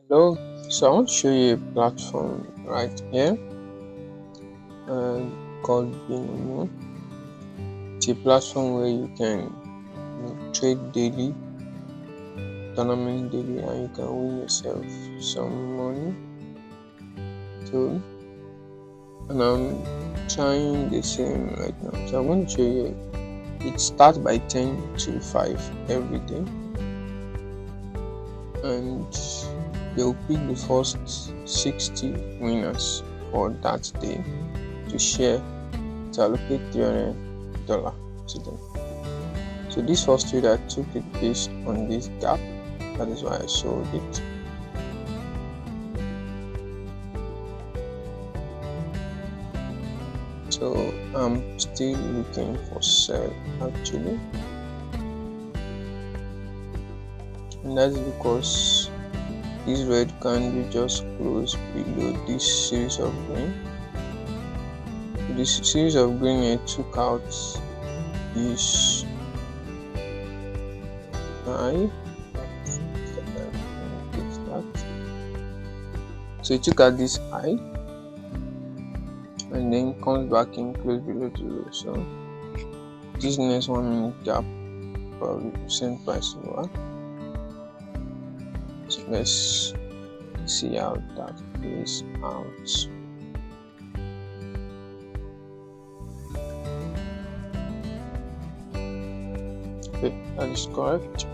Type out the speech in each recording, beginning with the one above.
Hello, so I want to show you a platform right here called Binomo. It's a platform where you can trade daily, tournament daily, and you can win yourself some money. So, and I'm trying the same right now. So I'm going to show you. It starts by 10 to 5 every day, and they'll pick the first 60 winners for that day to share, to allocate $300 to them. So this first trader took it based on this gap. That is why I sold it. So I'm still looking for sell actually, and that's because this red candle just closed below this series of green. This series of green here took out this high. So it took out this high and then comes back in close below the low. So this next 1 minute gap probably percent price lower. So let's see how that plays out. Okay, that is correct.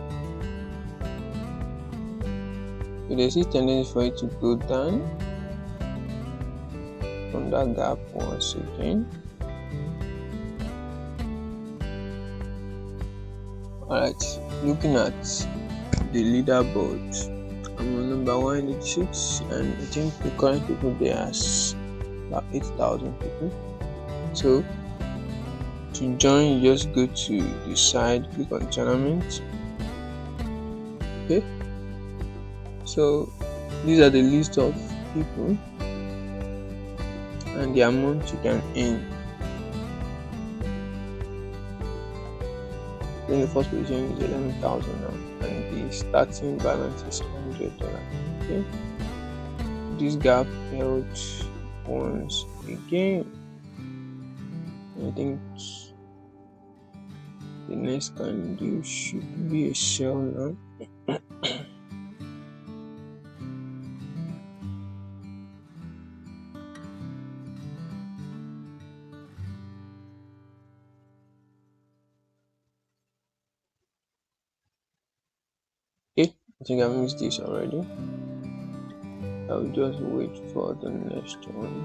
So there's a tendency for it to go down from that gap once again. Alright, looking at the leaderboard, I'm on number 186, and I think the current people there is about 8,000 people. So to join, you just go to the side, click on tournament. Okay, so these are the list of people and the amount you can earn. Then the first position is 11,000 now, and the starting balance is $100. Okay, this gap held once again. I think the next candle should be a sell now. Okay, I think I missed this already. I'll just wait for the next one.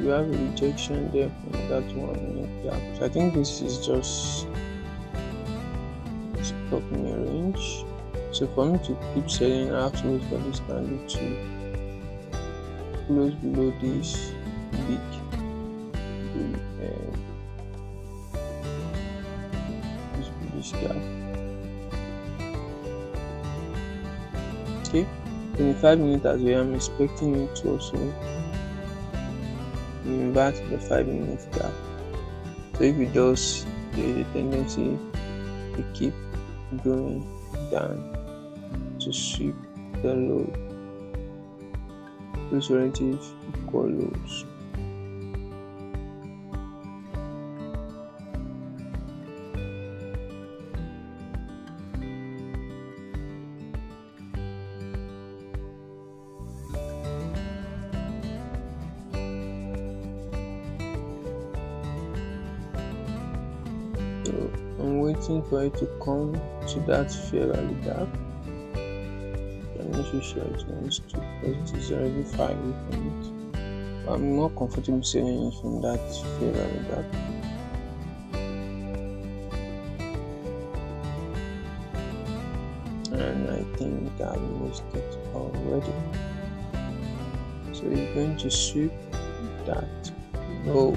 You have a rejection there from that 1 minute gap. So I think this is just stopping a range. So for me to keep selling, I have to wait for this candle to close below this big this gap. Okay, in the 5 minutes as well, I'm expecting it to also invert the 5 minute gap. So if it does, there is a tendency to keep going down to sweep the low, those relative equal lows. So I'm waiting for it to come to that fair value gap. I'm not so sure it wants to, because it is already 5 from it. But I'm more comfortable selling it from that fair value gap. and I think I've missed it already. So you're going to sweep that low.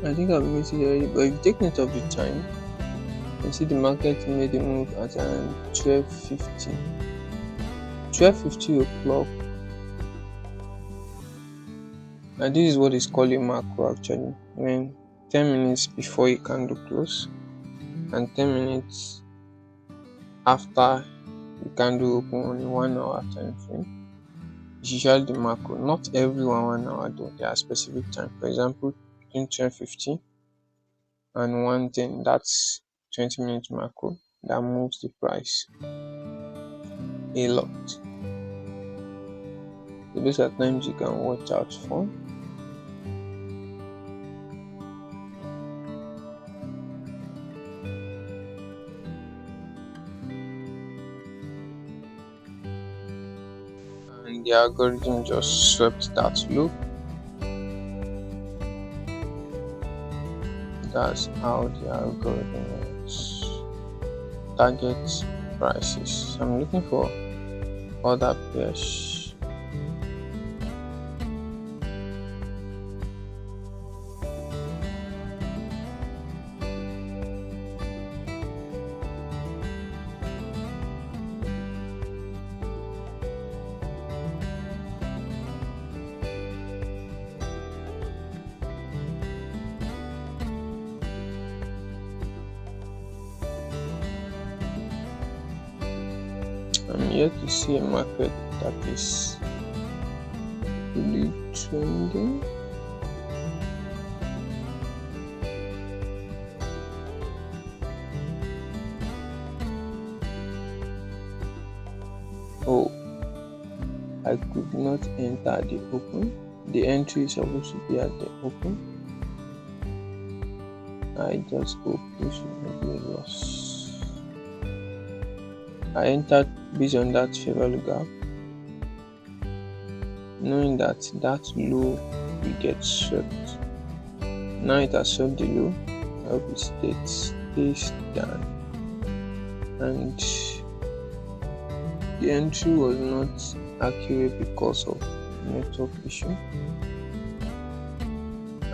I think I've missed it already, but if you take note of the time, you see the market made a move at around 12:50. 12:50 o'clock, and this is what is called a macro actually, when 10 minutes before a candle close and 10 minutes after the candle open on a 1 hour time frame. It's usually the macro. Not every 1 hour though, there are specific time. For example, between 12:50 and 1:10, that's 20-minute macro that moves the price a lot. So those are times you can watch out for. And the algorithm just swept that low. That's how the algorithm works. Target prices. So I'm looking for other pairs. I'm yet to see a market that is really trending. Oh, I could not enter the open. The entry is supposed to be at the open. I just go push maybe a loss. I entered based on that fair value gap, knowing that that low will get swept. Now it has swept the low. I hope it stays down. And the entry was not accurate because of network issue.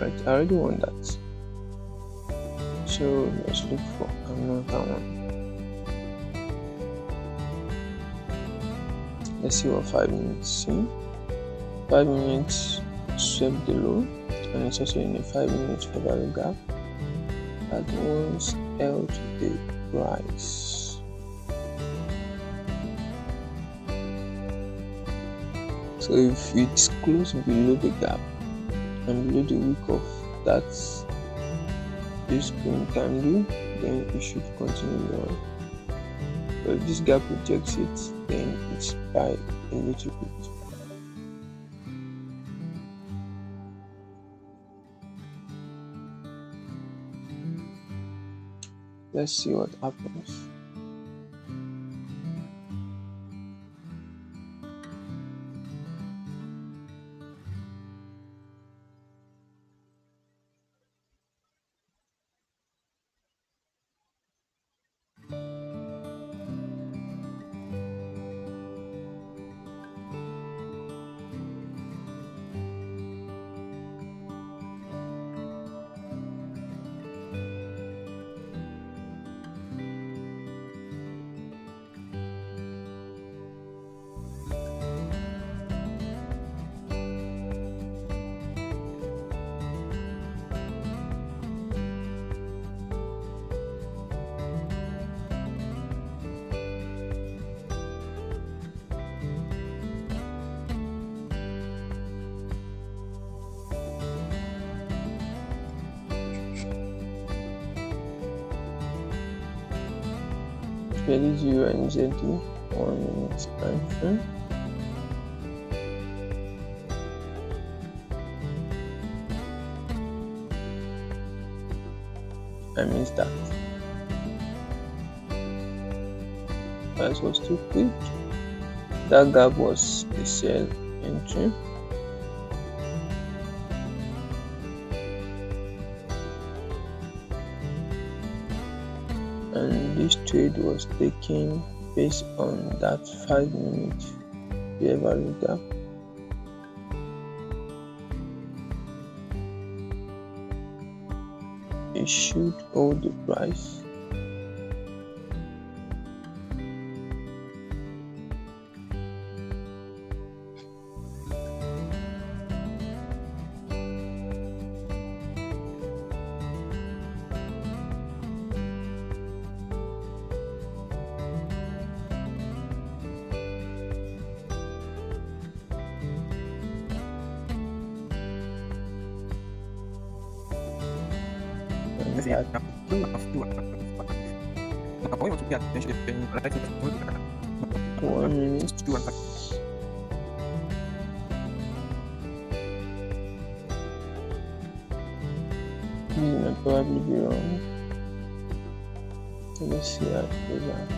Right, I already want that. So let's look for another one. Let's see what 5 minutes see. 5 minutes swept the low, and it's also in a 5 minute fair value gap that once held the price. So if it's close below the gap and below the wick of that this green candle, then it should continue on. But if this gap rejects it, then it's buy a little bit. Let's see what happens. This UNZD 1 minute time frame. I missed that. Price was too quick. That gap was a sell entry. And this trade was taken based on that 5-minute fair value gap. It should hold the price. Let's say after 1 minute. This might probably be wrong. Let's see how it goes out.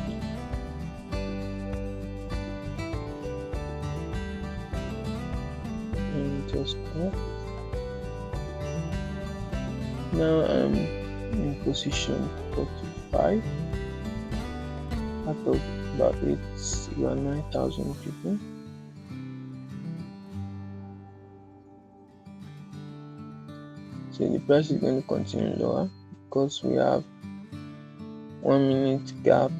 And just off. Now I'm in position 45 out of about 9,000 people. So the price is going to continue lower because we have 1 minute gap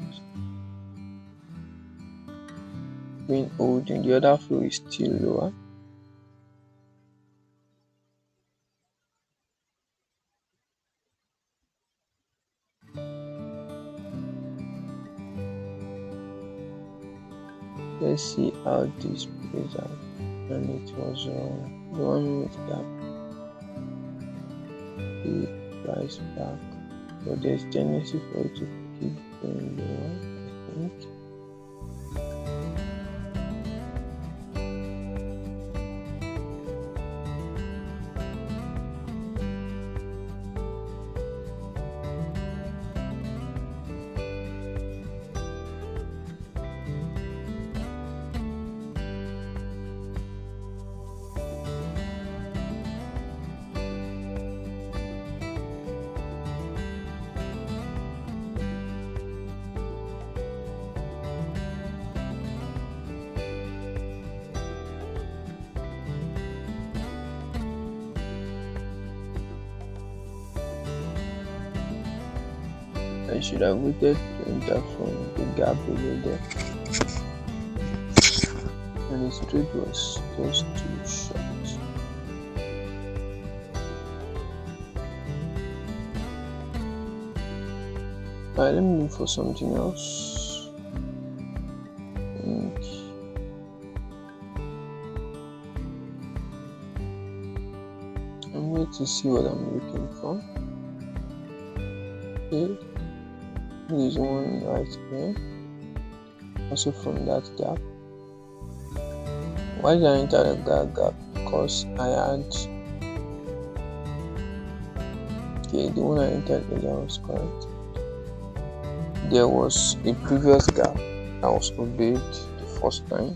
being holding. The other flow is still lower. Let's see how this plays out. And it was the 1 minute gap. The price back, but there's tendency for it to keep going lower, I think. I should have waited to enter from the gap below there. And the trade was just too short. Alright, let me look for something else. I'm going to see what I'm looking for. Okay, there is one right here, also from that gap. Why did I enter the gap? Because I had, okay, the one I entered earlier was correct. There was a previous gap that was obeyed the first time,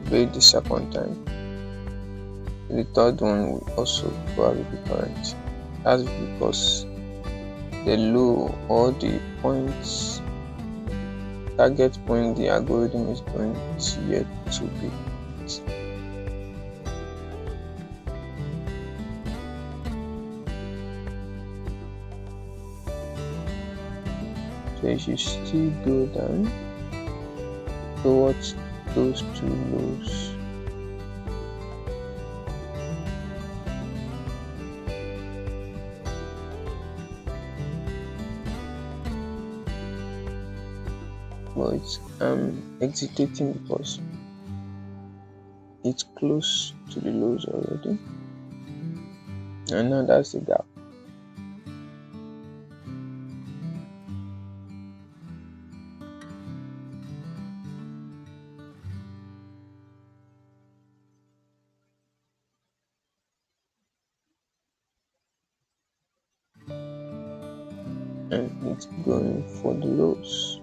obeyed the second time. The third one will also probably be correct. That's because the low or the points, target point the algorithm is going to yet to be hit. So you should still go down towards those two lows. But it's exitating because it's close to the lows already, and now that's the gap. And it's going for the lows.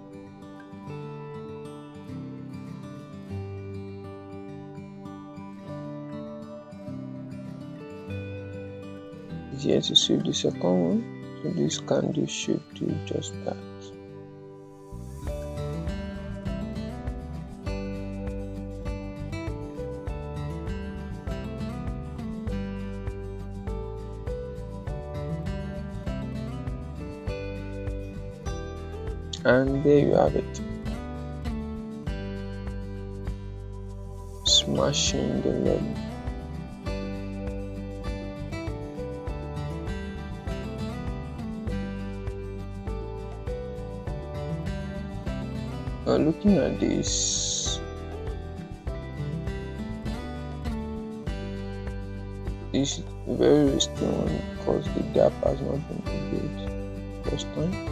here to save the second one. So this candle should do just that. And there you have it. Smashing the level. Now looking at this, is very risky one because the gap has not been built first time.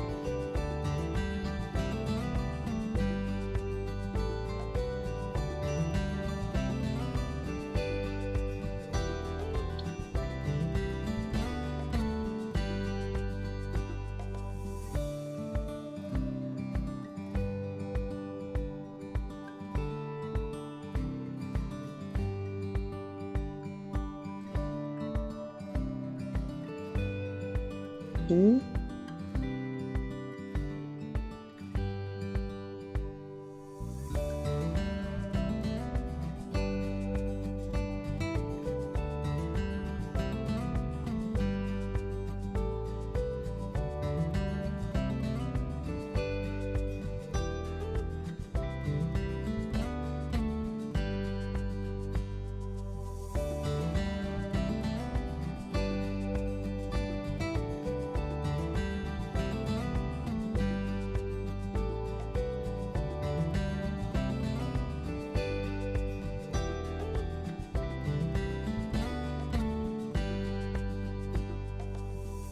Hmm.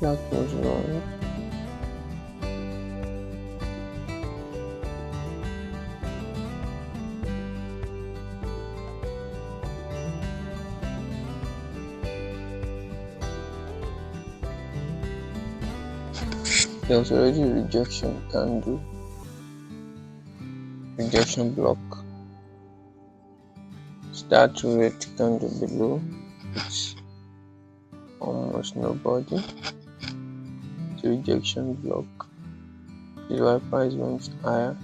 That was wrong. There was already a rejection candle, rejection block. Start red candle below, it's almost nobody. The rejection block. The why price went higher,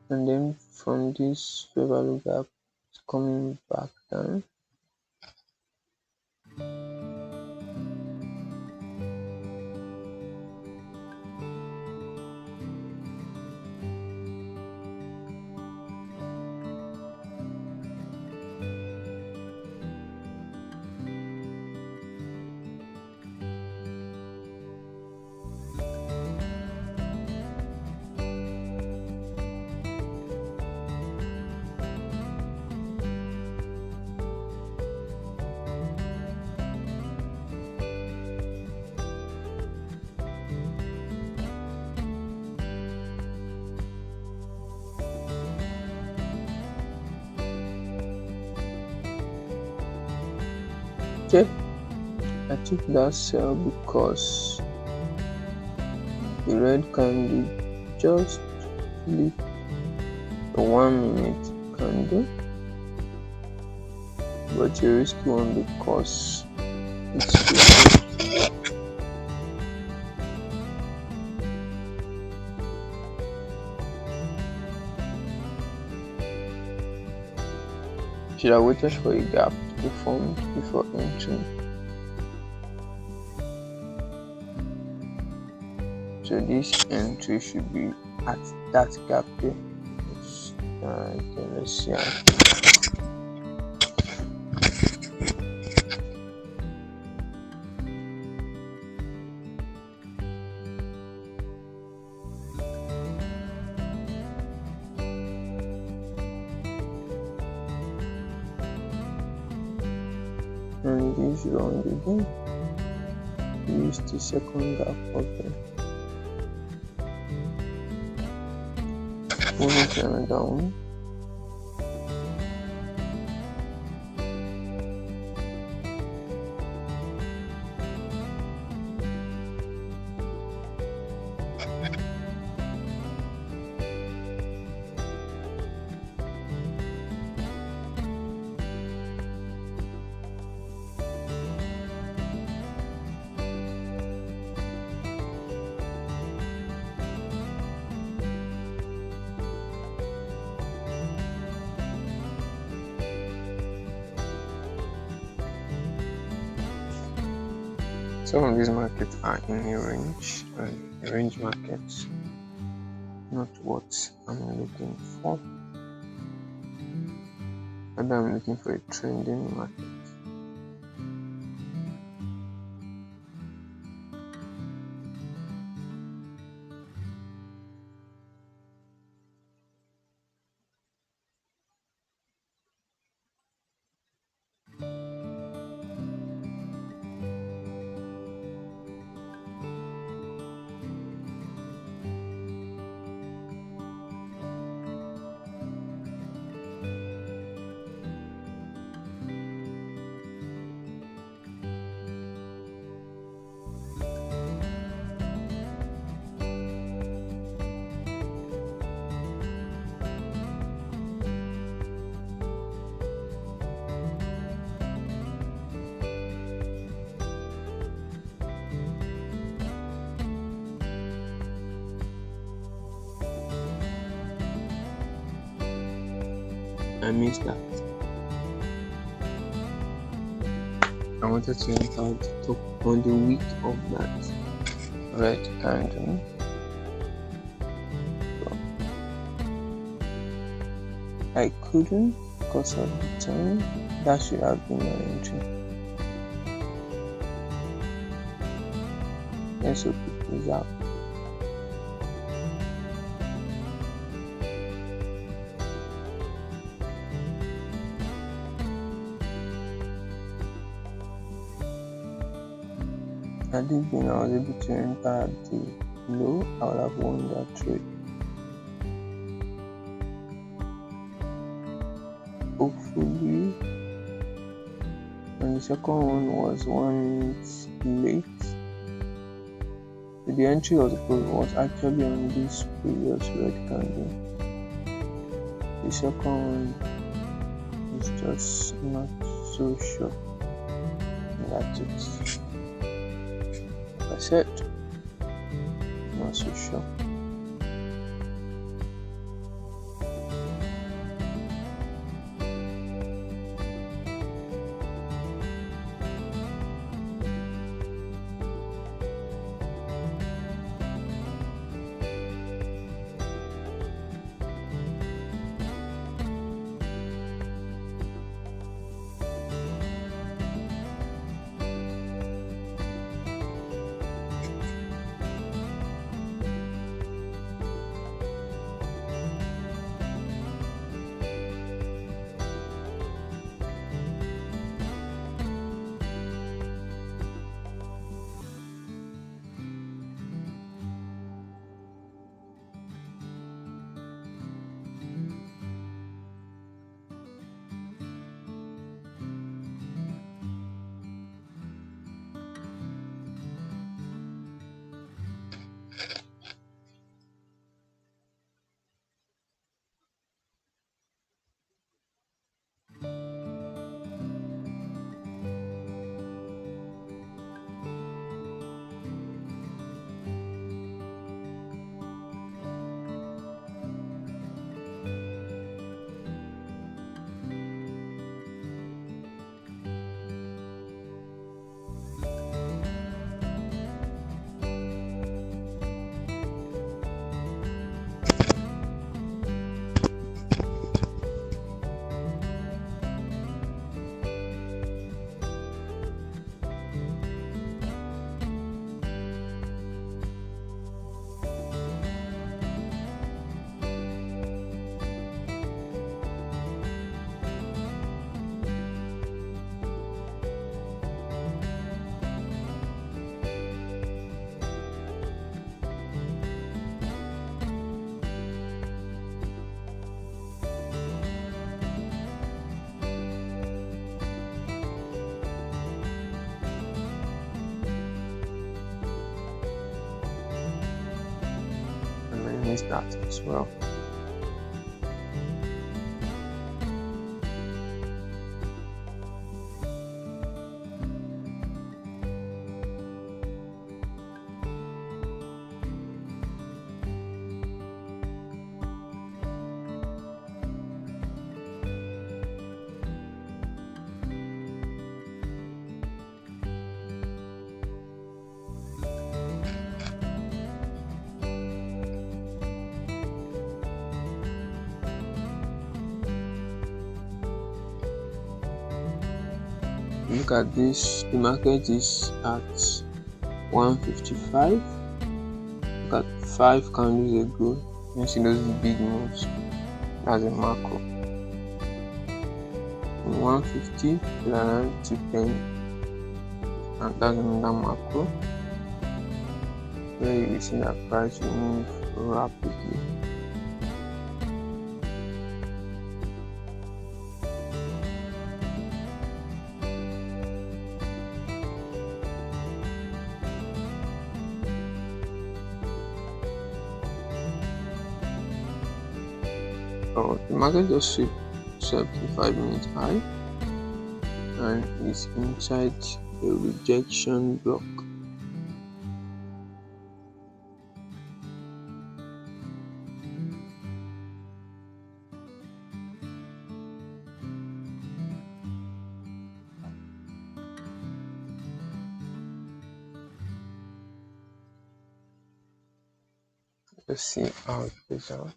and then from this fair value gap, it's coming back down. Okay, I took that sell because the red candle just flipped the 1 minute candle, but a risky one because it's flipping. Should have waited for a gap to be formed before entering. So this entry should be at that gap there. Okay, let's see how. And this wrong again. Use the second gap of them. Moving to another one. Some of these markets are in a range, and a range markets, not what I'm looking for. And I'm looking for a trending market. I missed that. I wanted to enter the top on the week of that red candle. So I couldn't because of the time. That should have been my entry. Let's hope it plays out. Had it been I was able to enter at the low, I would have won that trade. Hopefully, and the second one was 1 minute late. So the entry was actually on this previous red candle. The second one is just not so sure. And that's it. Like I said, not so sure. Missed that as well. Look at this, the market is at 155. Look at 5 candles ago. You see those big moves. That's a macro. From 150 to around 210, and that's another macro where you will see that price will move rapidly. So the market just swept the 5-minute high and is inside a rejection block. Let's see how it plays out.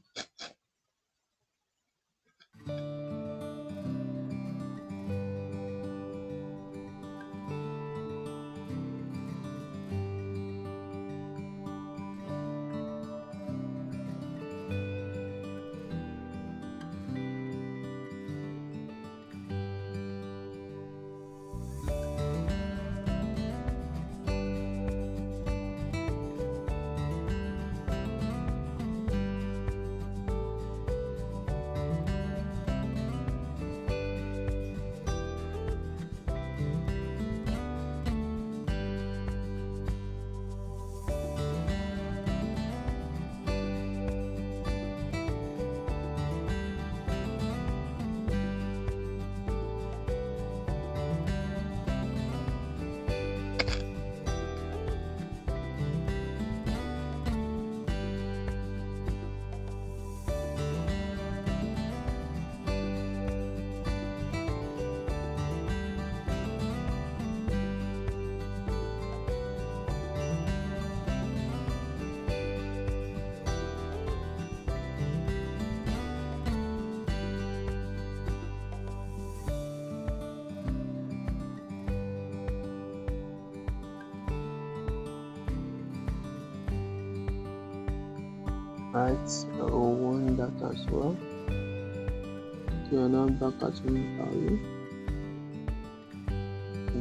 Right, I'll want that as well. So we are now back at 1,000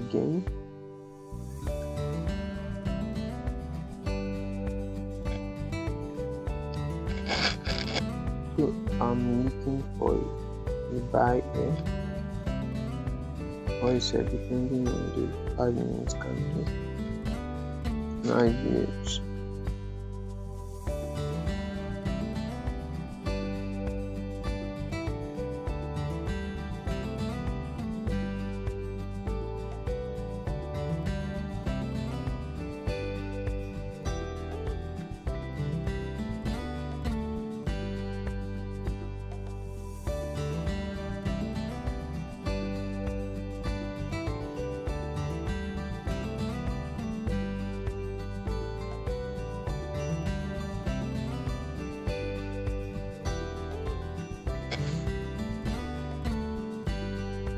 again. So I'm looking for a buy here, or is it depending on the 5-minute candle. Nice views.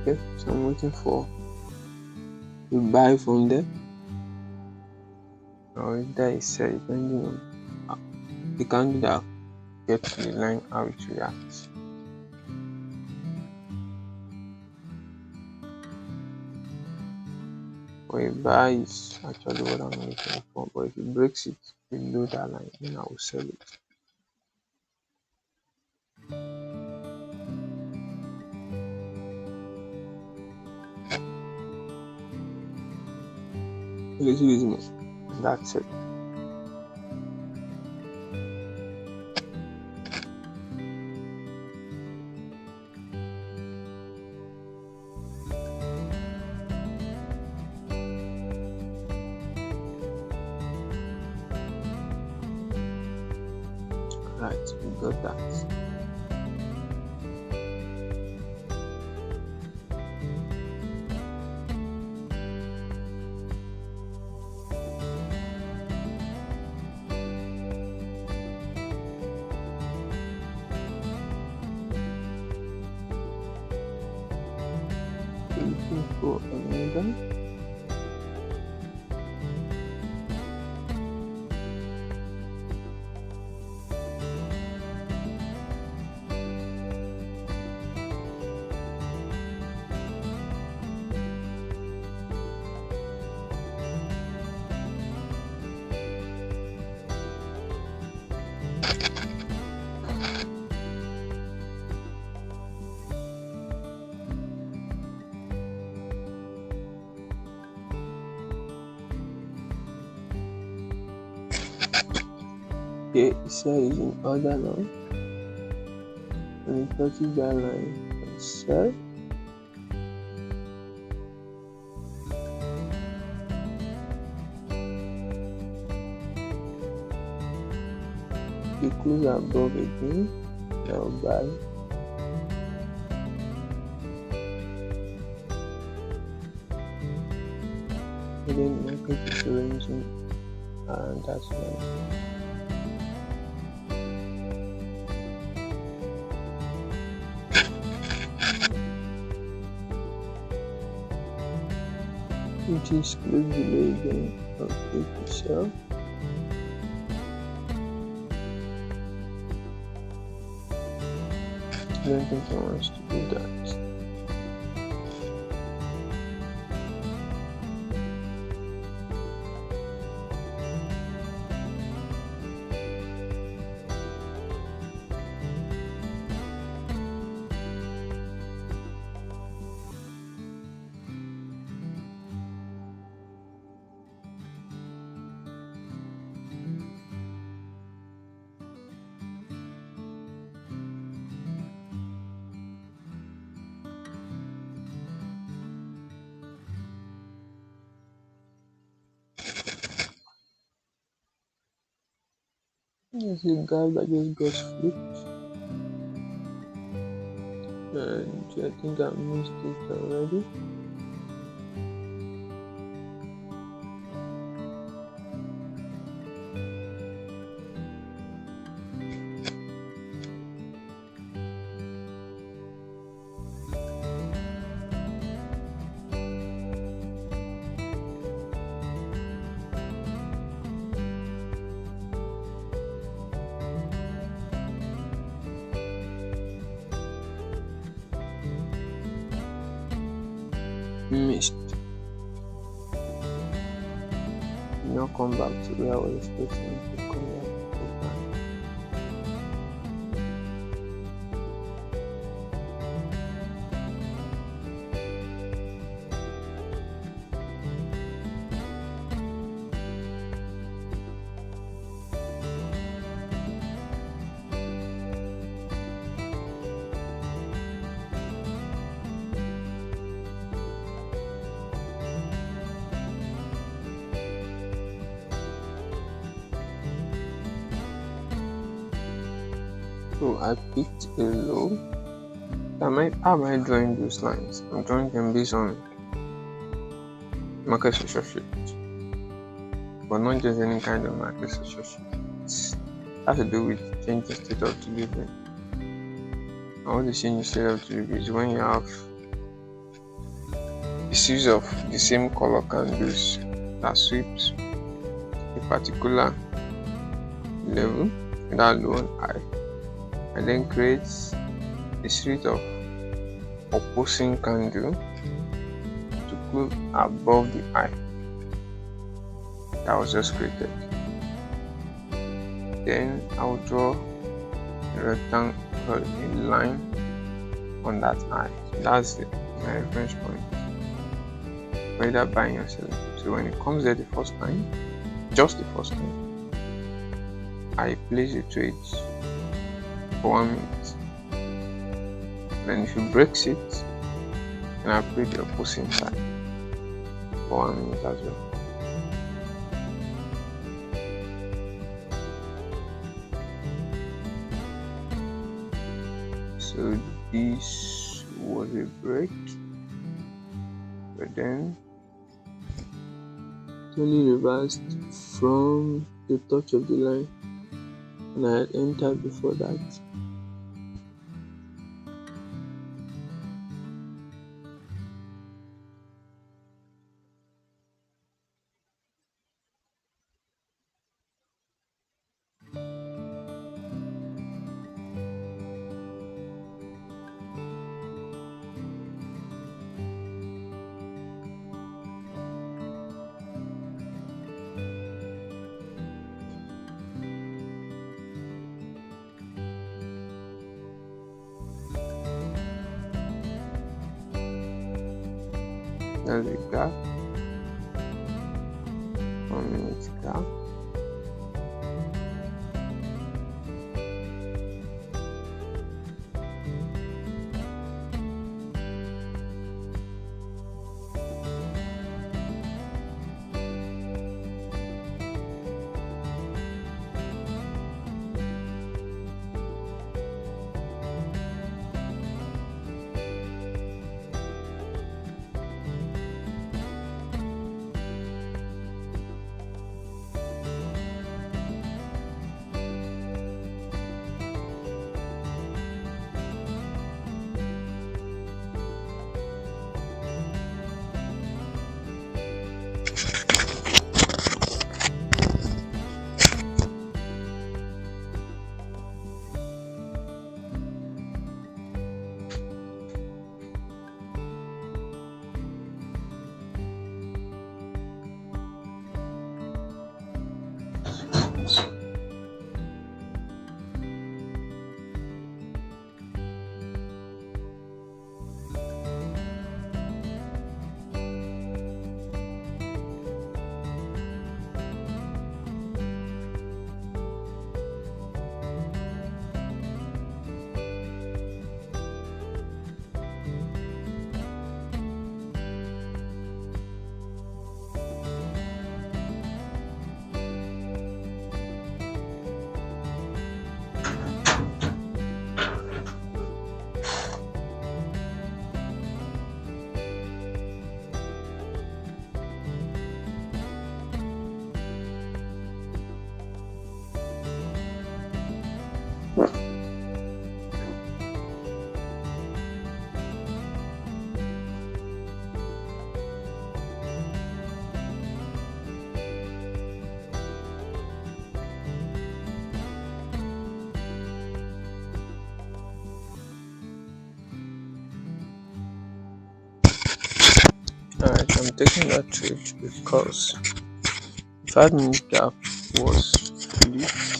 Okay, so I'm waiting for a buy from there, or if that is depending on the candle that gets to the line, how it reacts. For a buy is actually what I'm looking for, but if it breaks it below that line, then I will sell it. A little bit more. That's it. Right, we got that. looking for another. Okay, cell is in order now. When it touches that line, cell, you close above again, now by and then market is arranging and that's line. Which is close below again, complete the cell. I don't think I want to do that. There's a gap that just got flipped, and I think I missed it already. Missed. Now come back to where I was expecting it to come back. So I picked a low. How am I drawing those lines? I'm drawing them based on market social shift, but not just any kind of market social shift. It has to do with changing state of delivery. And what is changing state of delivery is when you have a series of the same color candles that sweeps a particular level, that low and high, and then creates a series of opposing candle to close above the high that was just created. Then I will draw a rectangle, a line on that high. So that's my reference point for either buying or selling. So when it comes there the first time, just the first time, I place the trades for 1 minute. Then if it breaks it, then I play the opposing side for 1 minute as well. So this was a break, but then it only reversed from the touch of the line, and I had entered before that. There's a gap, 1 minute gap. Alright, I'm taking that trade because the 5 minute gap was flipped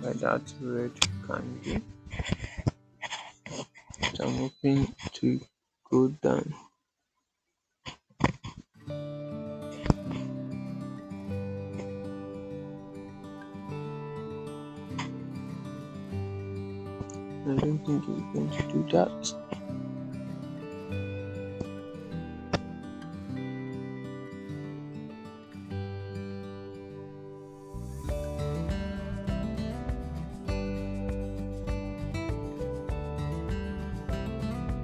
by that red candle. So I'm hoping to go down. I don't think it's going to do that.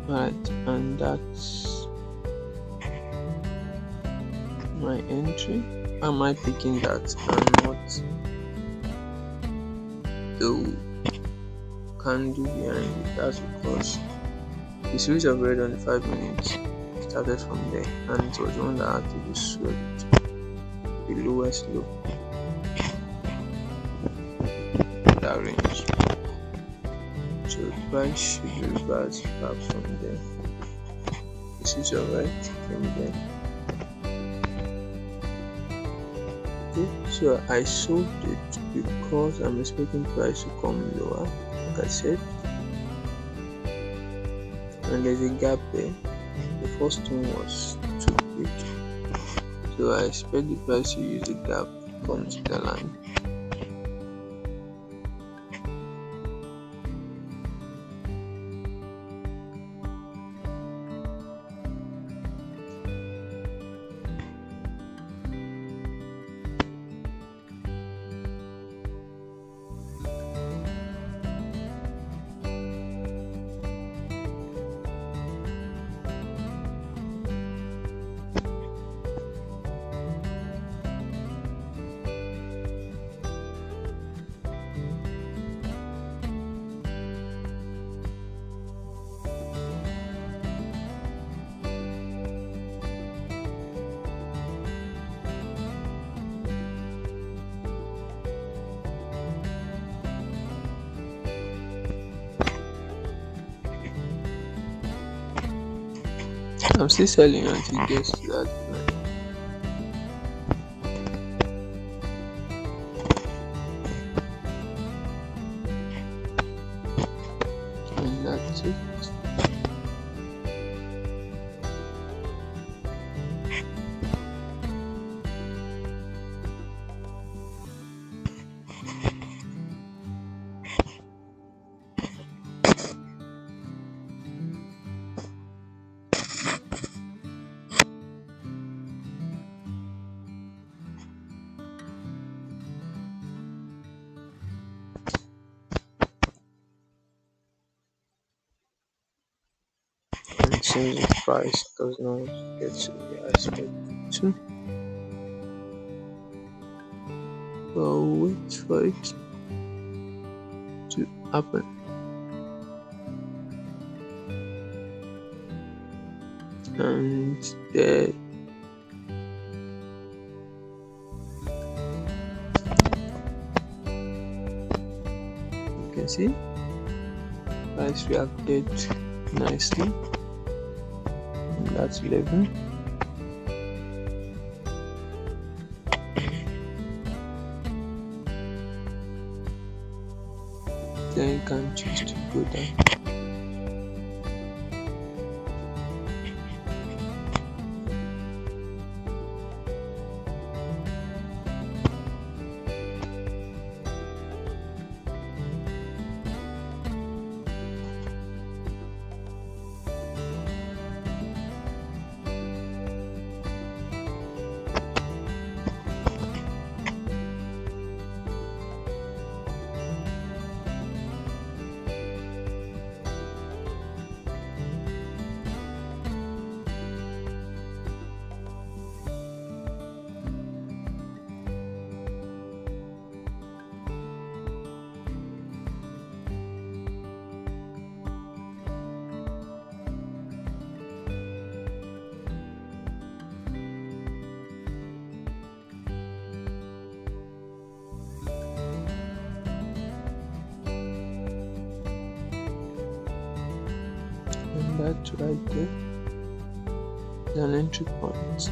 Right, and that's my entry. Am I picking that and not the candle behind it? That's because the series of red on the 5 minutes started from there, and it was the one that actually swept the lowest low in that range. So the price should reverse back from there. The series of red came there. Okay, so I sold it because I'm expecting price to come lower, like I said, and there's a gap there. The first one was too big, so I expect the price to use the gap to come to the line. I'm still selling until it gets to that line. And that's it. seems the price does not get to where I expect it to. But I'll wait for it to happen. And there you can see price reacted nicely in that level. Then you can choose to go down. And that right there is an entry point.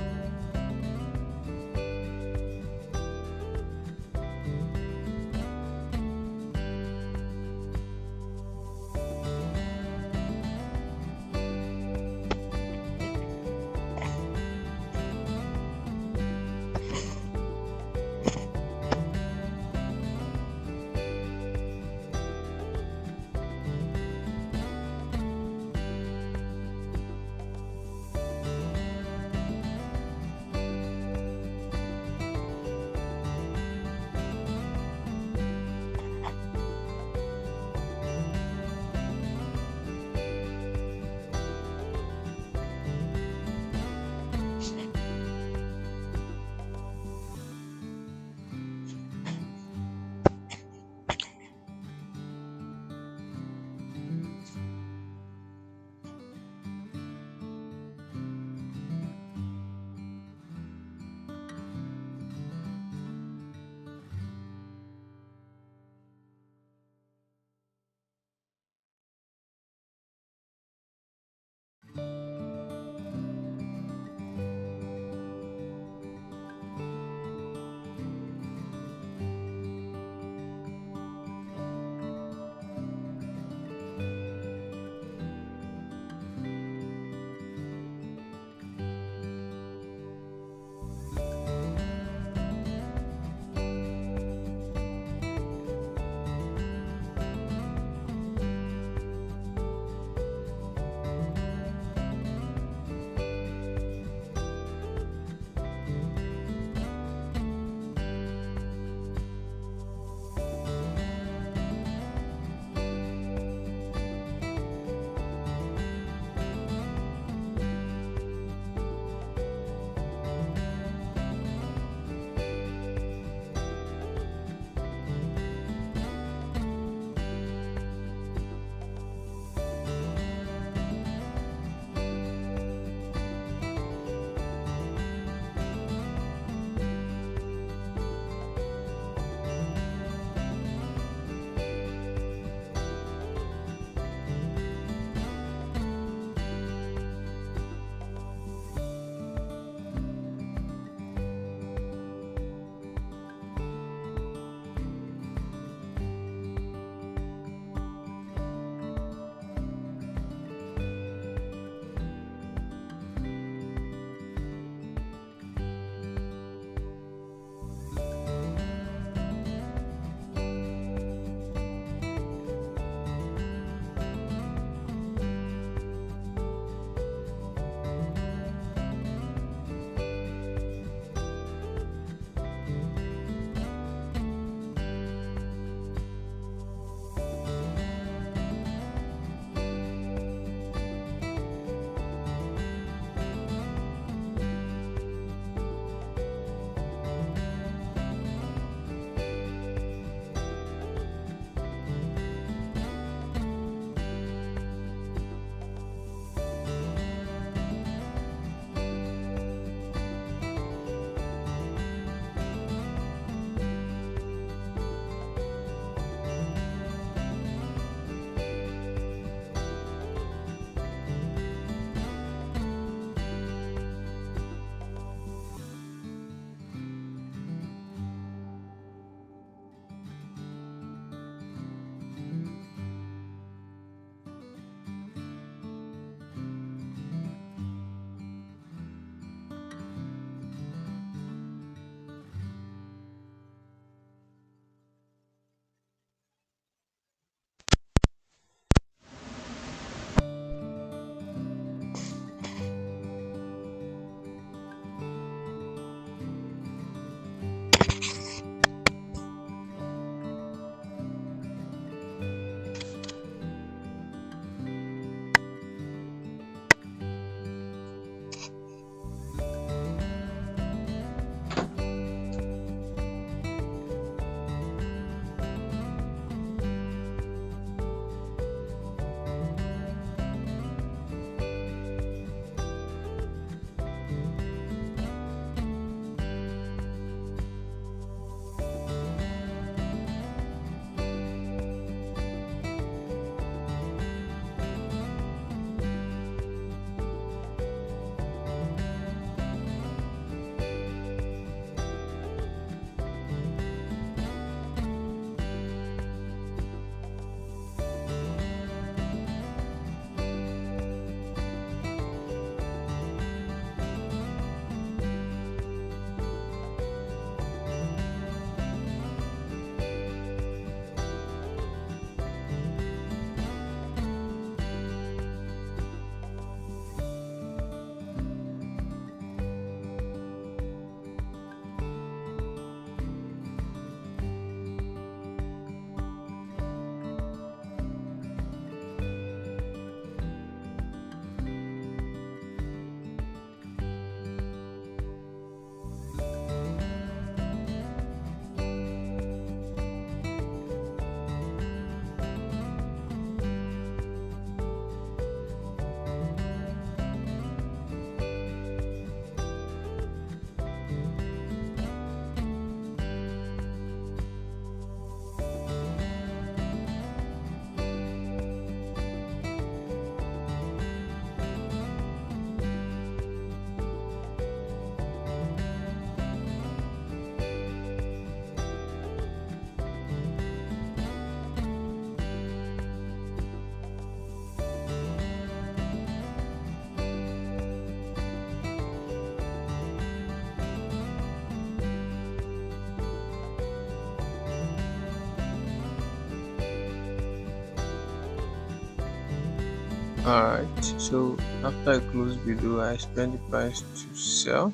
Alright, so after I close below, I expect the price to sell.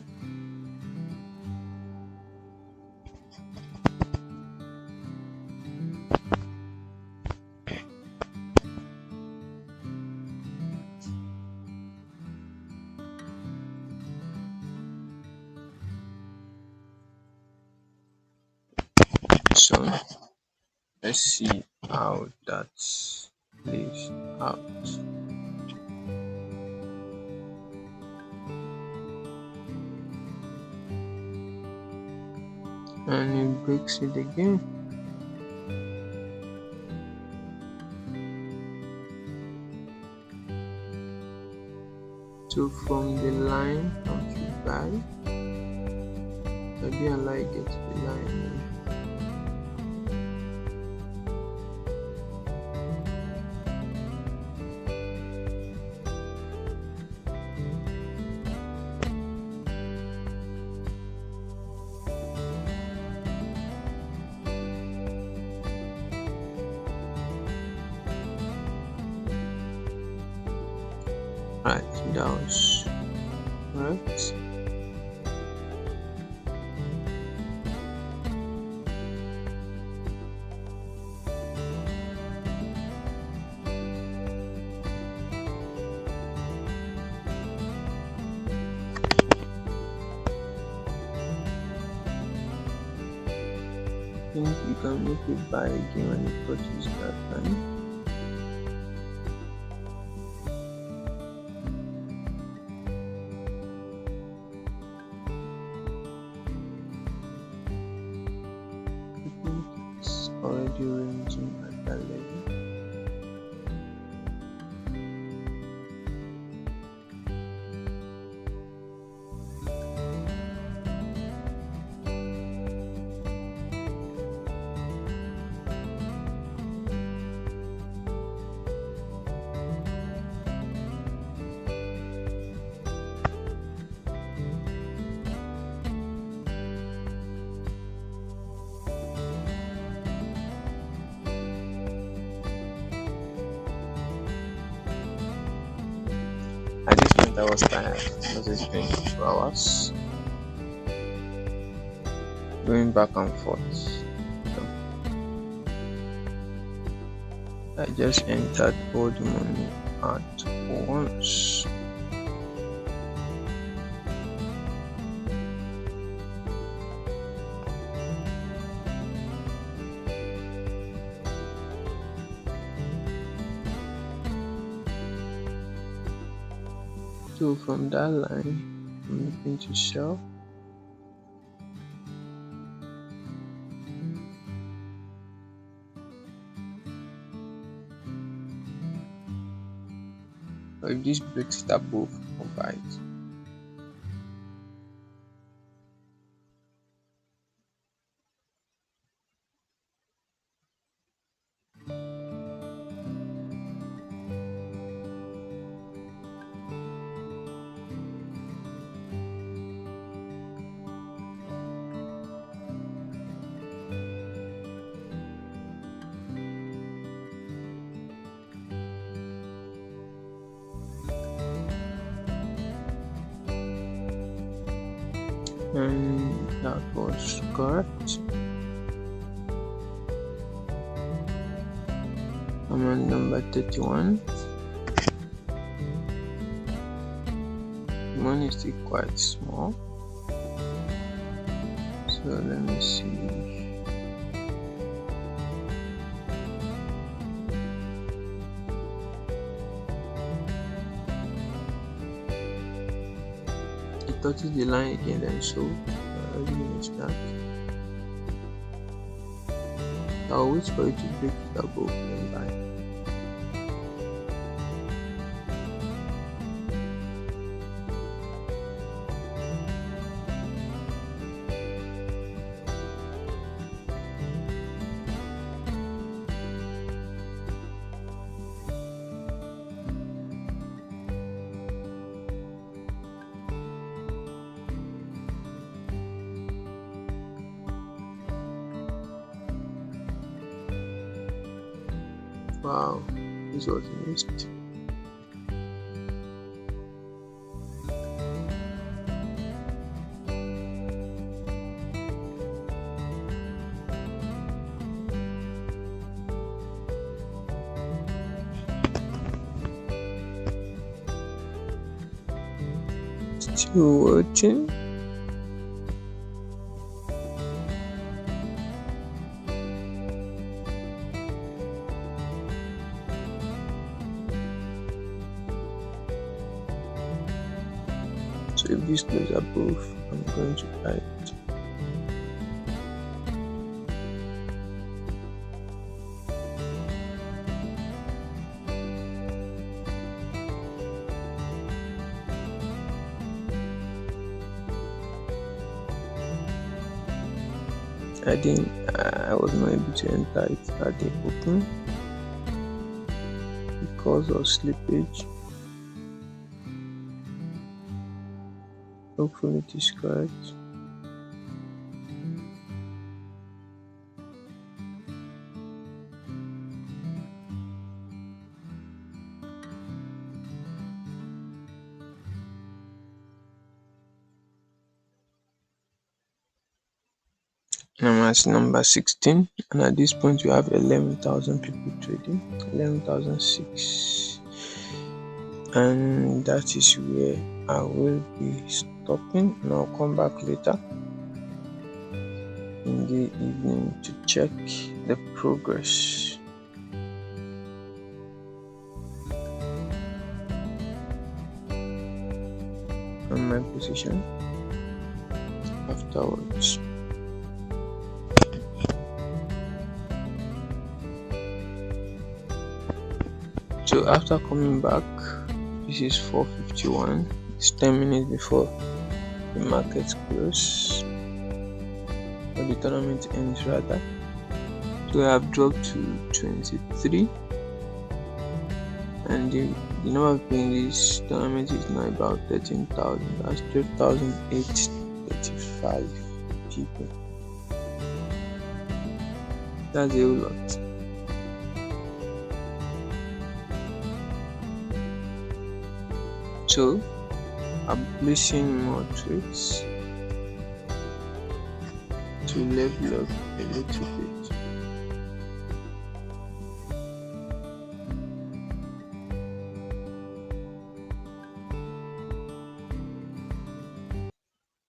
So let's see how that plays out. And it breaks it again. So from the line, I should buy. Maybe I like it to the line. Right, that was correct. I think you can make it buy again when you purchase that line. I think it's already ranging at that level. At this point, I was tired because it's been 2 hours going back and forth. So I just entered all the money at once. So from that line, I'm looking to sell. But if this breaks it above, I'll buy it. And that was correct. I'm on number 31. Money is still quite small. So let me see. It touches the line again, then sold. I already missed that. I'll wait for it to break it above and buy. Wow, this was missed. Still watching. So if this goes above, I'm going to buy it. I was not able to enter it at the open because of slippage. Hopefully it is correct. I'm at number 16, and at this point we have 11,000 people trading, 11,006, and that is where I will be stopping, and I'll come back later in the evening to check the progress. And my position afterwards. So after coming back, this is 4:51. It's 10 minutes before the market close, or the tournament ends rather. So I have dropped to 23, and the number of people in this tournament is now about 13,000. That's 12,835 people. That's a whole lot. So I'm placing more trades to level up a little bit.